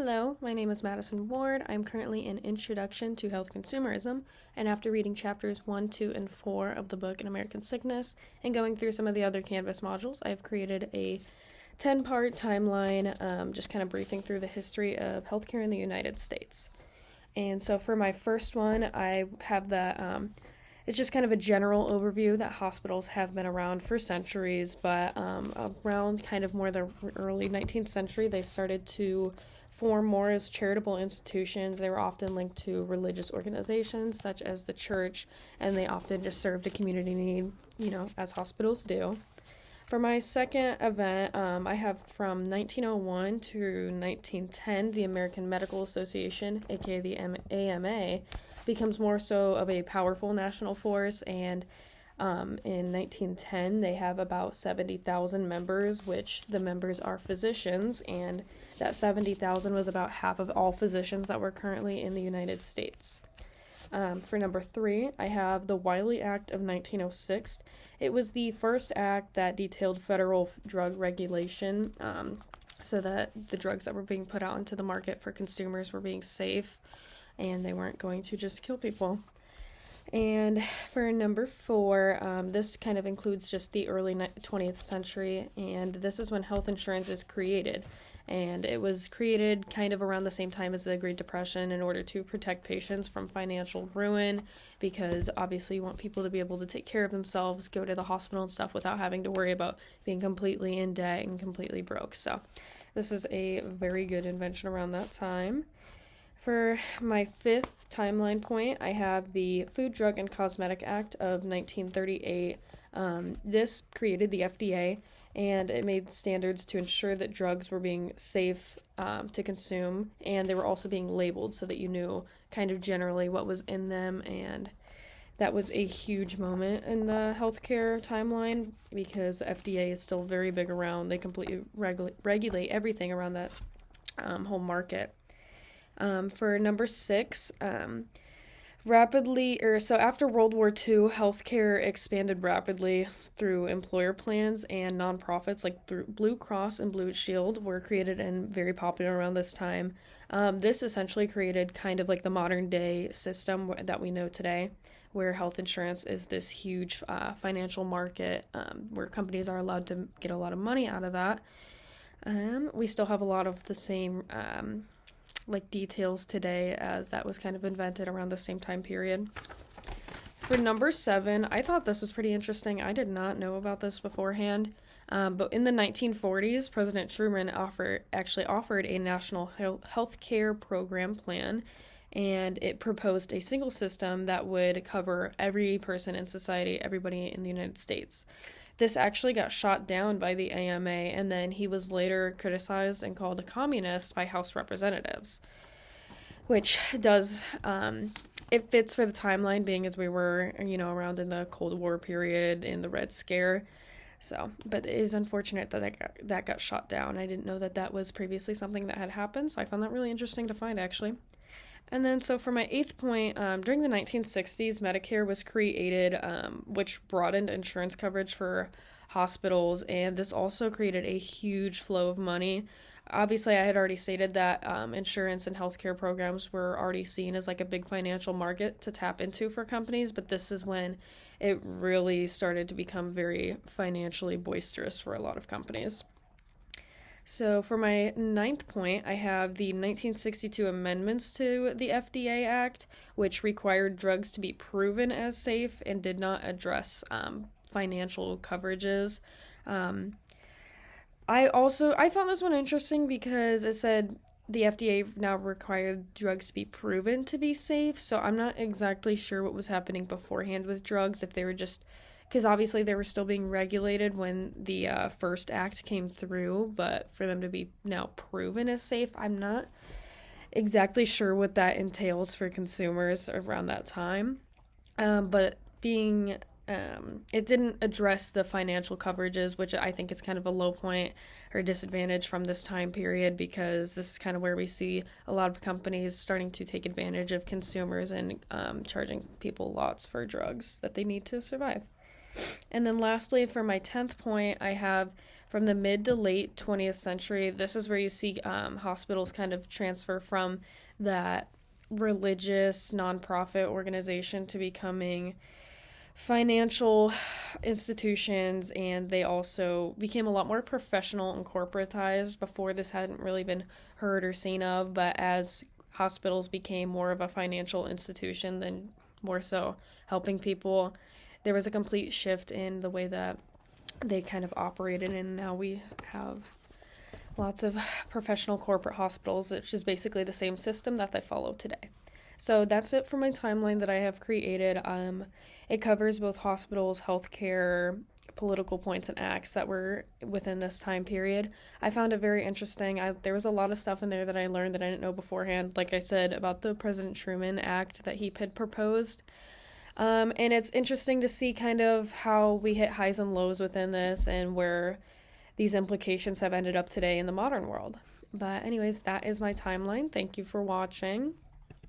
Hello, my name is Madison Ward. I'm currently in Introduction to Health Consumerism, and after reading chapters 1, 2, and 4 of the book An American Sickness and going through some of the other Canvas modules, I've created a 10-part timeline, just kind of briefing through the history of healthcare in the United States. And so for my first one, I have it's just kind of a general overview that hospitals have been around for centuries, but around kind of more the early 19th century, they started to form more as charitable institutions. They were often linked to religious organizations such as the church, and they often just served a community need, as hospitals do. For my second event, I have from 1901 to 1910, the American Medical Association, aka the AMA, becomes more so of a powerful national force, and in 1910, they have about 70,000 members, which the members are physicians, and that 70,000 was about half of all physicians that were currently in the United States. For number 3, I have the Wiley Act of 1906. It was the first act that detailed federal drug regulation, so that the drugs that were being put out into the market for consumers were being safe, and they weren't going to just kill people. And for number 4, this kind of includes just the early 20th century, and this is when health insurance is created. And it was created kind of around the same time as the Great Depression in order to protect patients from financial ruin, because obviously you want people to be able to take care of themselves, go to the hospital and stuff without having to worry about being completely in debt and completely broke. So this is a very good invention around that time. For my 5th timeline point, I have the Food, Drug, and Cosmetic Act of 1938. This created the FDA, and it made standards to ensure that drugs were being safe to consume, and they were also being labeled so that you knew kind of generally what was in them, and that was a huge moment in the healthcare timeline because the FDA is still very big around. They completely regulate everything around that whole market. For number 6, after World War II, healthcare expanded rapidly through employer plans, and nonprofits like Blue Cross and Blue Shield were created and very popular around this time. This essentially created kind of like the modern day system that we know today, where health insurance is this huge financial market where companies are allowed to get a lot of money out of that. We still have a lot of the same details today, as that was kind of invented around the same time period. For number 7, I thought this was pretty interesting. I did not know about this beforehand, but in the 1940s, President Truman actually offered a national health care program plan, and it proposed a single system that would cover every person in society, everybody in the United States. This actually got shot down by the AMA, and then he was later criticized and called a communist by House representatives, which does, it fits for the timeline, being as we were, around in the Cold War period, in the Red Scare. So, but it is unfortunate that got shot down. I didn't know that was previously something that had happened, so I found that really interesting to find, actually. And then, so for my 8th point, during the 1960s, Medicare was created, which broadened insurance coverage for hospitals, and this also created a huge flow of money. Obviously, I had already stated that insurance and healthcare programs were already seen as like a big financial market to tap into for companies, but this is when it really started to become very financially boisterous for a lot of companies. So for my 9th point, I have the 1962 amendments to the FDA Act, which required drugs to be proven as safe and did not address financial coverages. I found this one interesting because it said the FDA now required drugs to be proven to be safe, so I'm not exactly sure what was happening beforehand with drugs, if they were just... because obviously they were still being regulated when the first act came through, but for them to be now proven as safe, I'm not exactly sure what that entails for consumers around that time. But it didn't address the financial coverages, which I think is kind of a low point or disadvantage from this time period, because this is kind of where we see a lot of companies starting to take advantage of consumers and charging people lots for drugs that they need to survive. And then lastly, for my 10th point, I have from the mid to late 20th century. This is where you see hospitals kind of transfer from that religious nonprofit organization to becoming financial institutions, and they also became a lot more professional and corporatized. Before, this hadn't really been heard or seen of, but as hospitals became more of a financial institution than more so helping people, there was a complete shift in the way that they kind of operated, and now we have lots of professional corporate hospitals, which is basically the same system that they follow today. So that's it for my timeline that I have created. It covers both hospitals, healthcare, political points, and acts that were within this time period. I found it very interesting. There was a lot of stuff in there that I learned that I didn't know beforehand, like I said, about the President Truman Act that he had proposed. And it's interesting to see kind of how we hit highs and lows within this and where these implications have ended up today in the modern world. But anyways, that is my timeline. Thank you for watching.